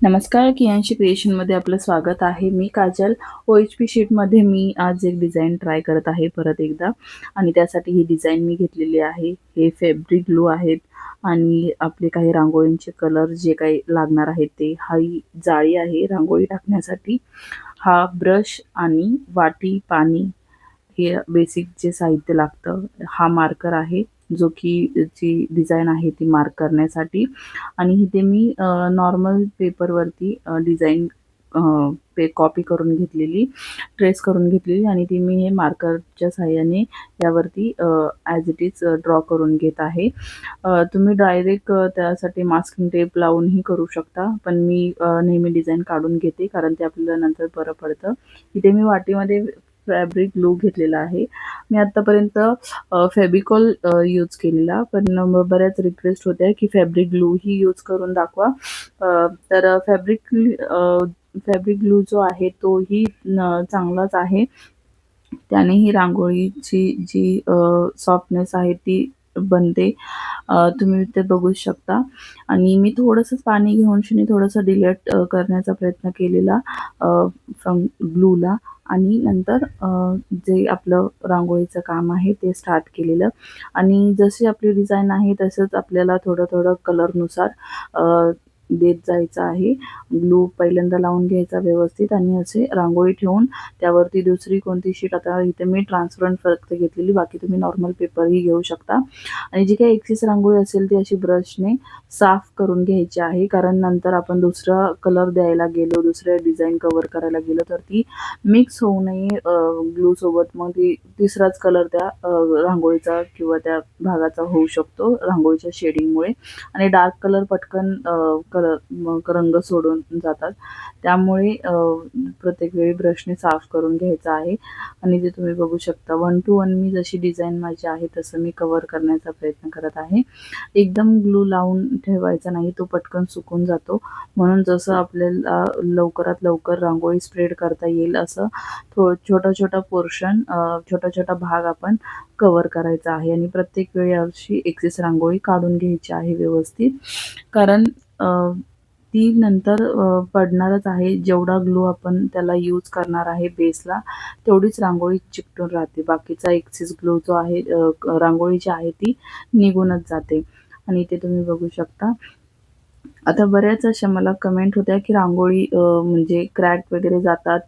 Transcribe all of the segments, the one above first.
नमस्कार, कियांशी क्रिएशनमध्ये आपलं स्वागत आहे. मी काजल. OHP शीटमध्ये मी आज एक डिझाईन ट्राय करत आहे परत एकदा आणि त्यासाठी ही डिझाईन मी घेतलेली आहे. हे फॅब्रिक ग्लू आहेत आणि आपले काही रांगोळींचे कलर जे काही लागणार आहेत ते. ही जाळी आहे रांगोळी टाकण्यासाठी. हा ब्रश आणि वाटी, पाणी हे बेसिक जे साहित्य लागतं. हा मार्कर आहे जो की जी डिझाईन आहे ती मार्क करण्यासाठी आणि इथे मी नॉर्मल पेपरवरती डिझाईन कॉपी करून घेतलेली, ट्रेस करून घेतलेली आणि ती मी हे मार्करच्या साहाय्याने यावरती ॲज इट इज ड्रॉ करून घेत आहे. तुम्ही डायरेक्ट त्यासाठी मास्किंग टेप लावूनही करू शकता, पण मी नेहमी डिझाईन काढून घेते कारण ते आपल्याला नंतर बरं पडतं. इथे मी वाटीमध्ये फॅब्रिक ग्लू घेतलेला आहे. मी आत्तापर्यंत फेविकॉल यूज केलेला, पण बऱ्याच रिक्वेस्ट होत्या की फॅब्रिक ग्लूही यूज करून दाखवा. तर फॅब्रिक ग्लू जो आहे तोही चांगलाच आहे. त्यानेही रांगोळीची जी सॉफ्टनेस आहे ती बनते. तुम्ही ते बघू शकता आणि मी थोडंसं पाणी घेऊन थोडंसं डिलेट करण्याचा प्रयत्न केलेला फ्रॉम ग्लूला आणि नंतर जे आपलं रांगोळीचं काम आहे ते स्टार्ट केलेलं आणि जशी आपली डिझाईन आहे तसंच आपल्याला थोडं कलरनुसार देत जायचं आहे. ग्लू पहिल्यांदा लावून घ्यायचा व्यवस्थित आणि असे रांगोळी ठेवून त्यावरती दुसरी कोणती शीट, आता इथे मी ट्रान्सपरंट फक्त घेतलेली, बाकी तुम्ही नॉर्मल पेपरही घेऊ शकता आणि जी काही एक्सेस रांगोळी असेल ती अशी ब्रशने साफ करून घ्यायची आहे. कारण नंतर आपण दुसरा कलर द्यायला गेलो, दुसऱ्या डिझाईन कव्हर करायला गेलो तर ती मिक्स होऊ नये ग्लू सोबत, मग ती तिसराच कलर त्या रांगोळीचा किंवा त्या भागाचा होऊ शकतो रांगोळीच्या शेडिंगमुळे आणि डार्क कलर पटकन रंग सोडून जातात. त्यामुळे प्रत्येक वेळी ब्रशने साफ करून घ्यायचं आहे आणि ते तुम्ही बघू शकता 1 to 1 मी जशी डिझाईन माझी आहे तसं मी कव्हर करण्याचा प्रयत्न करत आहे. एकदम ग्लू लावून ठेवायचा नाही, तो पटकन सुकून जातो. म्हणून जसं आपल्याला लवकरात लवकर रांगोळी स्प्रेड करता येईल असं छोटा पोर्शन, छोटा भाग आपण कव्हर करायचा आहे आणि प्रत्येक वेळी अशी एक्सेस रांगोळी काढून घ्यायची आहे व्यवस्थित. कारण ती नंतर पडणारच आहे. जेवढा ग्लू आपण त्याला यूज करणार आहे बेसला तेवढीच रांगोळी चिकटून राहते. बाकीचा एक्सेस ग्लू जो आहे रांगोळी जी आहे ती निघूनच जाते आणि इथे तुम्ही बघू शकता. आता बऱ्याच अशा मला कमेंट होत्या की रांगोळी म्हणजे क्रॅक वगैरे जातात,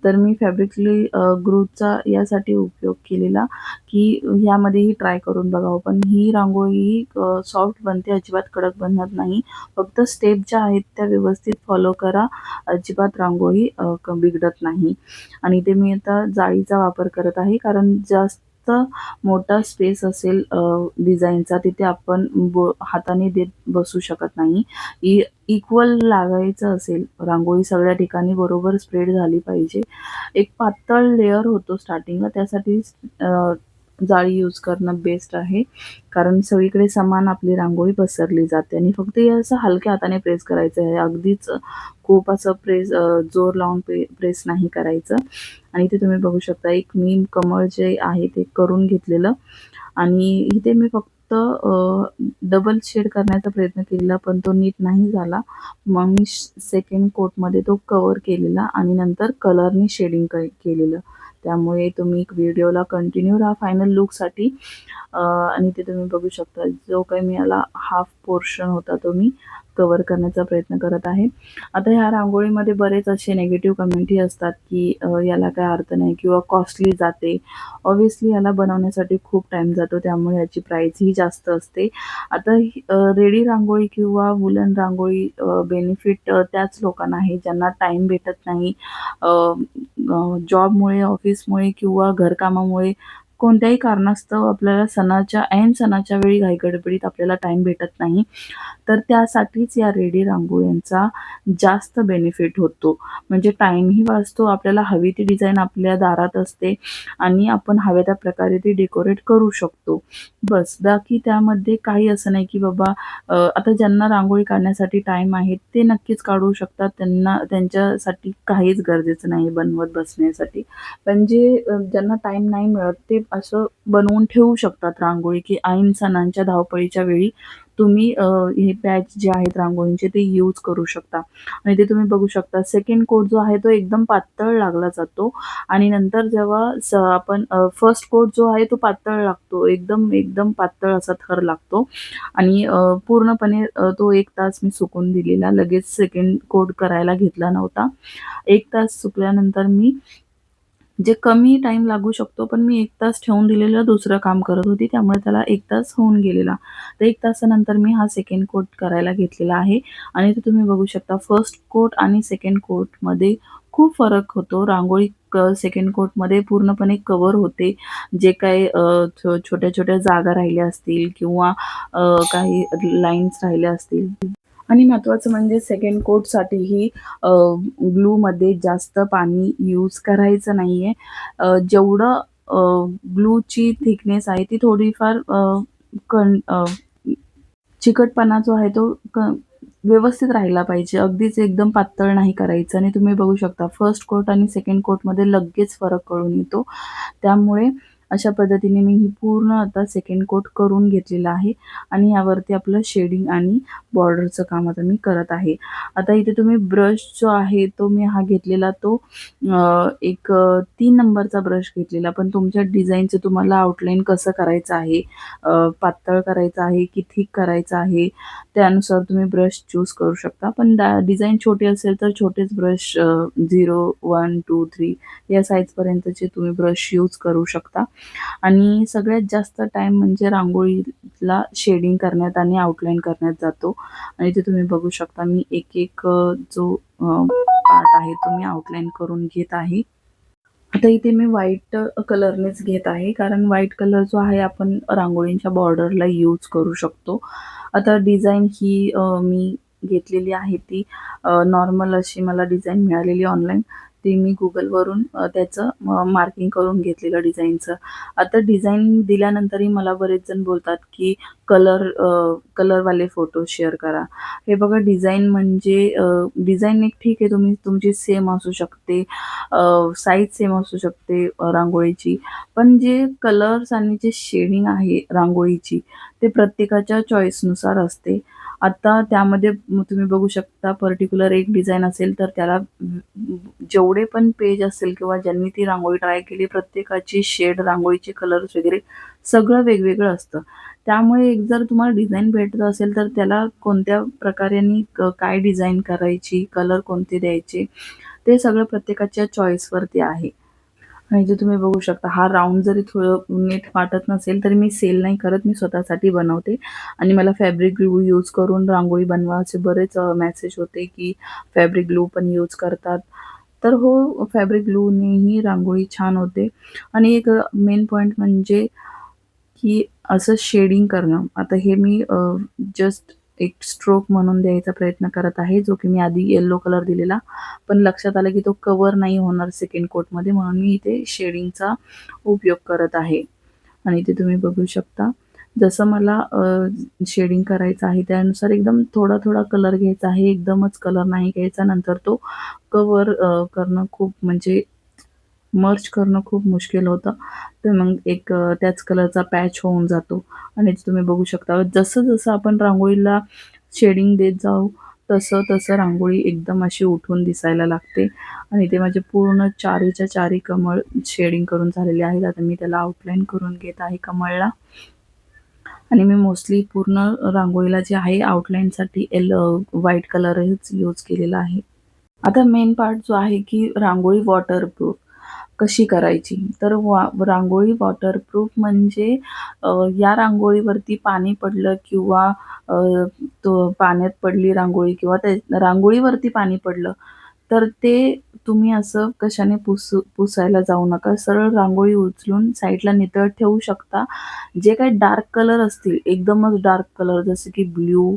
तर मी फॅब्रिकली ग्लूचा यासाठी उपयोग केलेला की ह्यामध्येही ट्राय करून बघावं. पण ही रांगोळी सॉफ्ट बनते, अजिबात कडक बनत नाही. फक्त स्टेप ज्या आहेत त्या व्यवस्थित फॉलो करा, अजिबात रांगोळी बिघडत नाही. आणि ते मी आता जाळीचा वापर करत आहे कारण जास्त मोठा स्पेस असेल डिझाईनचा तिथे आपण हाताने देत बसू शकत नाही. इक्वल लागायचं असेल रांगोळी, सगळ्या ठिकाणी बरोबर स्प्रेड झाली पाहिजे. एक पातळ लेयर होतो स्टार्टिंगला, त्यासाठी जाळी यूज करणं बेस्ट आहे. कारण सगळीकडे समान आपली रांगोळी पसरली जाते आणि फक्त हे असं हलक्या हाताने प्रेस करायचं आहे. अगदीच खूप असं जोर लावून प्रेस नाही करायचं. आणि इथे तुम्ही बघू शकता एक मी कमळ जे आहे ते करून घेतलेलं आणि इथे मी फक्त डबल शेड करण्याचा प्रयत्न केलेला, पण तो नीट नाही झाला. मग मी सेकंड कोटमध्ये तो कव्हर केलेला आणि नंतर कलरने शेडिंग केलेलं. त्यामुळे तुम्ही व्हिडिओला कंटिन्यू राहा फायनल लुकसाठी. आणि ते तुम्ही बघू शकता जो काही मी याला हाफ पोर्शन होता तो मी कव्हर करण्याचा प्रयत्न करत आहे. आता ह्या रांगोळीमध्ये बरेच असे निगेटिव्ह कमेंटही असतात की याला काय अर्थ नाही किंवा कॉस्टली जाते. ऑब्व्हियसली याला बनवण्यासाठी खूप टाईम जातो, त्यामुळे याची प्राईसही जास्त असते. आता रेडी रांगोळी किंवा वुलन रांगोळी बेनिफिट त्याच लोकांना आहे ज्यांना टाईम भेटत नाही. जॉबमुळे, ऑफिसमुळे किंवा घरकामामुळे कोणत्याही कारणास्तव आपल्याला ऐन सणाच्या वेळी घाईगडबडीत आपल्याला टाईम भेटत नाही. तर त्यासाठीच या रेडी रांगोळ्यांचा जास्त बेनिफिट होतो. म्हणजे टाईमही वाचतो, आपल्याला हवी ती डिझाईन आपल्या दारात असते आणि आपण हव्या त्या प्रकारे ती डेकोरेट करू शकतो. बस, बाकी त्यामध्ये काही असं नाही की बाबा आता ज्यांना रांगोळी काढण्यासाठी टाईम आहे ते नक्कीच काढू शकतात. त्यांच्यासाठी काहीच गरजेचं नाही बनवत बसण्यासाठी. पण ज्यांना टाईम नाही मिळत ते असं बनवून ठेवू शकतात रांगोळी की ऐन सणांच्या धावपळीच्या वेळी तुम्ही हे पॅच जे आहेत रांगोळींचे ते यूज करू शकता. आणि ते तुम्ही बघू शकता सेकंड कोट जो आहे तो एकदम पातळ लागला जातो आणि नंतर जेव्हा आपण फर्स्ट कोट जो आहे तो पातळ लागतो. एकदम पातळ असा थर लागतो आणि पूर्णपणे तो 1 तास मी सुकून दिलेला. लगेच सेकंड कोट करायला घेतला नव्हता. 1 तास सुकल्यानंतर मी जे कमी टाईम लागू शकतो, पण मी 1 तास ठेवून दिलेलं दुसरं काम करत होती. त्यामुळे त्याला 1 तास होऊन गेलेला. तर 1 तासानंतर मी हा सेकंड कोट करायला घेतलेला आहे आणि ते तुम्ही बघू शकता फर्स्ट कोट आणि सेकंड कोटमध्ये खूप फरक होतो. रांगोळी सेकंड कोटमध्ये पूर्णपणे कव्हर होते. जे काही छोट्या-छोट्या जागा राहिल्या असतील किंवा काही लाईन्स राहिल्या असतील आणि महत्त्वाचं म्हणजे सेकंड कोटसाठीही ग्लूमध्ये जास्त पाणी यूज करायचं नाहीये. जेवढं ग्लूची थिकनेस आहे ती थोडीफार कण चिकटपणा जो आहे तो व्यवस्थित राहिला पाहिजे. अगदीच एकदम पातळ नाही करायचं आणि तुम्ही बघू शकता फर्स्ट कोट आणि सेकंड कोटमध्ये लगेच फरक कळून येतो. त्यामुळे अशा पद्धतीने मी ही पूर्ण आता सेकंड कोट करून घेतलेला आहे आणि यावरती आपलं शेडिंग आणि बॉर्डरचं काम आता मी करत आहे. आता इथे तुम्ही ब्रश जो आहे तो मी हा घेतलेला तो एक 3 नंबरचा ब्रश घेतलेला. पण तुमच्या डिझाईनचं तुम्हाला आउटलाईन कसं करायचं आहे, पातळ करायचं आहे की थिक करायचं आहे, त्यानुसार तुम्ही ब्रश चूज करू शकता. पण डिझाईन छोटी असेल तर छोटेच ब्रश 0, 1, 2, 3 या साईजपर्यंतचे तुम्ही ब्रश यूज करू शकता. आणि सगळ्यात जास्त टाईम म्हणजे रांगोळीला शेडिंग करण्यात आणि आउटलाईन करण्यात जातो. आणि ते तुम्ही बघू शकता मी एक जो पार्ट आहे तो मी आउटलाईन करून घेत आहे. आता इथे मी व्हाईट कलरनेच घेत आहे. कारण व्हाईट कलर जो आहे आपण रांगोळींच्या बॉर्डरला यूज करू शकतो. आता डिझाईन ही मी घेतलेली आहे ती नॉर्मल अशी मला डिझाईन मिळालेली ऑनलाईन. ती मी Googleवरून त्याचं मार्किंग करून घेतलेलं डिझाईनचं. आता डिझाईन दिल्यानंतरही मला बरेच जण बोलतात, की कलरवाले फोटो शेअर करा. हे बघा डिझाईन म्हणजे डिझाईन एक ठीक आहे तुम्ही तुमची सेम असू शकते, साईज सेम असू शकते रांगोळीची. पण जे कलर्स आणि जे शेडिंग आहे रांगोळीची, ते प्रत्येकाच्या चॉईसनुसार असते. आता त्यामध्ये तुम्ही बघू शकता पर्टिक्युलर एक डिझाइन असेल तर त्याला जेवढे पण पेज असेल किंवा ज्यांनी ती रांगोळी ट्राय केली प्रत्येकाची शेड, रांगोळीचे कलर्स वगैरे सगळं वेगवेगळं असतं. त्यामुळे एक जर तुम्हाला डिझाइन भेटत असेल तर त्याला कोणत्या प्रकाराने काय डिझाइन करायची, कलर कोणते द्यायचे, ते सगळं प्रत्येकाच्या चॉईसवरती आहे. आणि जे तुम्ही बघू शकता हा राउंड जरी थोडं नीट वाटत नसेल तरी मी सेल नाही करत, मी स्वतःसाठी बनवते आणि मला फॅब्रिक ग्लू यूज करून रांगोळी बनवा असे बरेच मेसेज होते, की फॅब्रिक ग्लू पण यूज करतात. तर हो, फॅब्रिक ग्लूनेही रांगोळी छान होते आणि एक मेन पॉइंट म्हणजे की असं शेडिंग करणं. आता हे मी जस्ट एक स्ट्रोक म्हणून द्यायचा प्रयत्न करत आहे, जो की मी आधी येलो कलर दिलेला. पण लक्षात आलं की तो कव्हर नाही होणार सेकंड कोटमध्ये म्हणून मी इथे शेडिंगचा उपयोग करत आहे. आणि इथे तुम्ही बघू शकता जसं मला शेडिंग करायचं आहे त्यानुसार एकदम थोडा-थोडा कलर घ्यायचा आहे. एकदमच कलर नाही घ्यायचा. नंतर तो कव्हर करणं खूप म्हणजे मर्ज करणं खूप मुश्किल होतं. तर मग एक त्याच कलरचा पॅच होऊन जातो आणि तुम्ही बघू शकता जसं-जसं आपण रांगोळीला शेडिंग देत जाऊ, तसं-तसं रांगोळी एकदम अशी उठून दिसायला लागते आणि ते माझे पूर्ण चारीच्या चारी कमळ शेडिंग करून झालेले आहेत. आता मी त्याला आउटलाईन करून घेत आहे कमळला आणि मी मोस्टली पूर्ण रांगोळीला जे आहे आउटलाईनसाठी व्हाईट कलरच यूज केलेला आहे. आता मेन पार्ट जो आहे की रांगोळी वॉटरप्रूफ कशी करायची? तर रांगोळी वॉटरप्रूफ म्हणजे या रांगोळीवरती पाणी पडलं किंवा अ, तो पाण्यात पडली रांगोळी किंवा ते रांगोळीवरती पाणी पडलं, तर ते तुम्ही असं कशाने पुसायला जाऊ नका. सरळ रांगोळी उचलून साईडला नितळत ठेवू शकता. जे काही डार्क कलर असतील, एकदमच डार्क कलर जसे की ब्लू,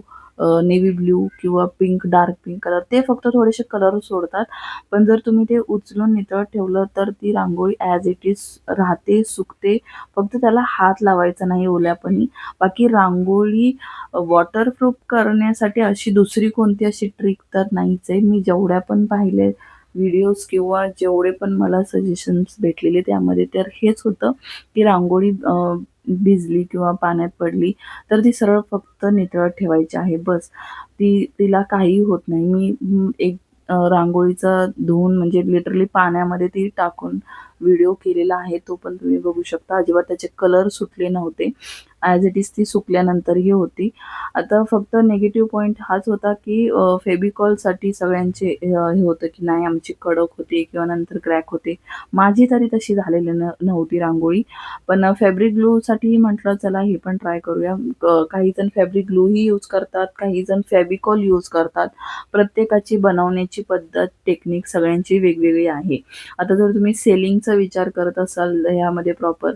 नेव्ही ब्लू किंवा पिंक, डार्क पिंक कलर ते फक्त थोडेसे कलर सोडतात. पण जर तुम्ही ते उचलून नितळत ठेवलं तर ती रांगोळी ॲज इट इज राहते, सुकते. फक्त त्याला हात लावायचा नाही ओल्यापणी. बाकी रांगोळी वॉटरप्रूफ करण्यासाठी अशी दुसरी कोणती अशी ट्रिक तर नाहीच आहे. मी जेवढ्या पण पाहिले व्हिडिओज किंवा जेवढे पण मला सजेशन्स भेटलेले त्यामध्ये तर हेच होतं की रांगोळी भिजली किंवा पाण्यात पडली तर ती सरळ फक्त नितळत ठेवायची आहे बस. तिला काही होत नाही. मी एक रांगोळीचा धुवून म्हणजे लिटरली पाण्यामध्ये ती टाकून व्हिडिओ केलेला आहे. तो पण तुम्ही बघू शकता. अजिबात त्याचे कलर सुटले नव्हते. ॲज इट इज ती सुकल्यानंतरही होती. आता फक्त निगेटिव्ह पॉइंट हाच होता की फेविकॉलसाठी सगळ्यांचे हे होतं की नाही आमची कडक होते किंवा नंतर क्रॅक होते. माझी तरी तशी झालेली नव्हती रांगोळी. पण फॅब्रिक ग्लूसाठी म्हटलं चला हे पण ट्राय करूया. काही जण फॅब्रिक ग्लूही यूज करतात, काही जण फेविकॉल यूज करतात. प्रत्येकाची बनवण्याची पद्धत, टेक्निक सगळ्यांची वेगवेगळी आहे. आता जर तुम्ही सेलिंगचा विचार करत असाल ह्यामध्ये प्रॉपर,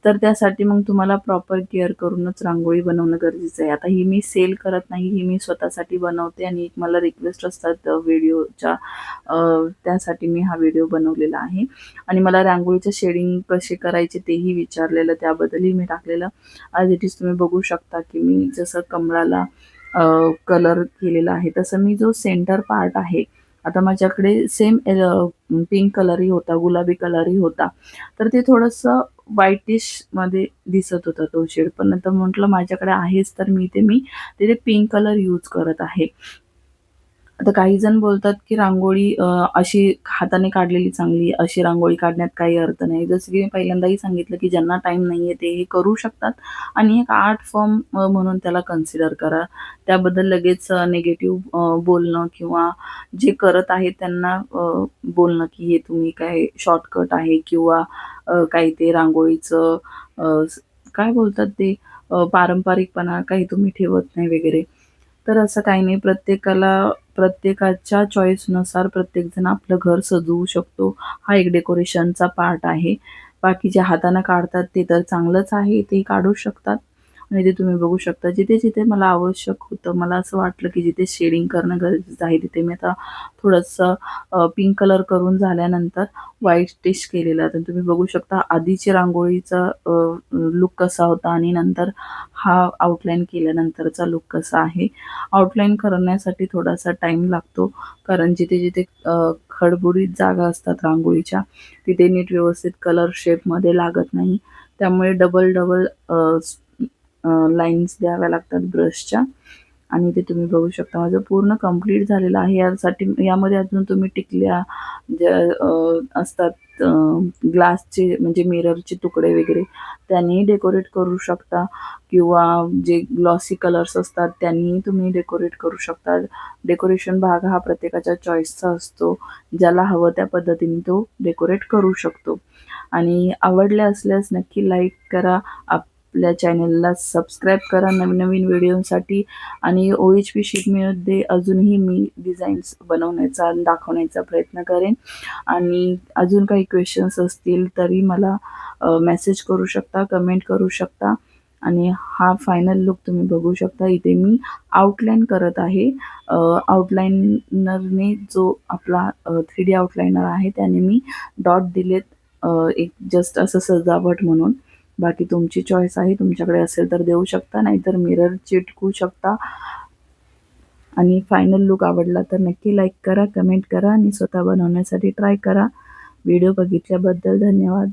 तर त्यासाठी मग तुम्हाला प्रॉपर केअर करूनच रांगोळी बनवणं गरजेचं आहे. आता ही मी सेल करत नाही, ही मी स्वतःसाठी बनवते आणि मला रिक्वेस्ट असतात व्हिडिओच्या, त्यासाठी मी हा व्हिडिओ बनवलेला आहे. आणि मला रांगोळीचं शेडिंग कसे करायचे तेही विचारलेलं, त्याबद्दलही मी टाकलेलं. ॲज इट इज तुम्ही बघू शकता की मी जसं कमळाला कलर केलेला आहे तसं मी जो सेंटर पार्ट आहे, आता माझ्याकडे सेम पिंक कलरही होता, गुलाबी कलरही होता. तर ते थोडंसं व्हाईटिशमध्ये दिसत होता तो शेड. पण नंतर म्हटलं माझ्याकडे आहेच तर मी तिथे पिंक कलर यूज करत आहे. आता काही जण बोलतात की रांगोळी अशी हाताने काढलेली चांगली, अशी रांगोळी काढण्यात काही अर्थ नाही. जसं की मी पहिल्यांदाही सांगितलं की ज्यांना टाईम नाहीये ते हे करू शकतात आणि एक आर्ट फॉर्म म्हणून त्याला कन्सिडर करा. त्याबद्दल लगेच निगेटिव्ह बोलणं किंवा जे करत आहेत त्यांना बोलणं की हे तुम्ही काय शॉर्टकट आहे किंवा काही ते रांगोळीचं काय बोलतात ते पारंपरिकपणा काही तुम्ही ठेवत नाही वगैरे. तर असं काही नाही. प्रत्येकाच्या चॉईसनुसार प्रत्येकजण आपलं घर सजवू शकतो. हा एक डेकोरेशनचा पार्ट आहे. बाकी जे हातानं काढतात ते तर चांगलंच आहे, ते काढू शकतात. आणि ते तुम्ही बघू शकता. जिथे-जिथे मला आवश्यक होतं, मला असं वाटलं की जिथे शेडिंग करणं गरजेचं आहे, तिथे मी आता थोडंसं पिंक कलर करून झाल्यानंतर व्हाईटिश केलेलं. तर तुम्ही बघू शकता आधीची रांगोळीचा लूक कसा होता आणि नंतर हा आउटलाईन केल्यानंतरचा लूक कसा आहे. आउटलाईन करण्यासाठी थोडासा टाईम लागतो, कारण जिथे-जिथे खडबुडीत जागा असतात रांगोळीच्या, तिथे नीट व्यवस्थित कलर शेपमध्ये लागत नाही. त्यामुळे डबल-डबल लाईन्स द्याव्या लागतात ब्रशच्या. आणि ते तुम्ही बघू शकता माझं पूर्ण कंप्लीट झालेलं आहे. यामध्ये अजून तुम्ही टिकल्या ज्या असतात ग्लासचे म्हणजे मिररचे तुकडे वगैरे त्यांनीही डेकोरेट करू शकता किंवा जे ग्लॉसी कलर्स असतात त्यांनीही तुम्ही डेकोरेट करू शकता. डेकोरेशन भाग हा प्रत्येकाच्या चॉईसचा असतो. ज्याला हवं त्या पद्धतीने तो डेकोरेट करू शकतो. आणि आवडले असल्यास नक्की लाईक करा. आपल्या चॅनलला सबस्क्राईब करा नवीन-नवीन व्हिडिओसाठी. आणि OHP शीटमध्ये अजूनही मी डिझाईन्स बनवण्याचा आणि दाखवण्याचा प्रयत्न करेन. आणि अजून काही क्वेश्चन्स असतील तरी मला मेसेज करू शकता, कमेंट करू शकता. आणि हा फायनल लूक तुम्ही बघू शकता. इथे मी आउटलाईन करत आहे. आउटलाइनरने जो आपला 3D आउटलाइनर आहे त्याने मी डॉट दिलेत, एक जस्ट असं सजावट म्हणून. बाकी तुमची चॉईस आहे. तुमच्याकडे असेल तर देऊ शकता, नाहीतर मिरर चिटकवू शकता. आणि फायनल लूक आवडला तर नक्की लाईक करा, कमेंट करा आणि स्वतः बनवण्यासाठी ट्राय करा. व्हिडिओ बघितल्याबद्दल धन्यवाद.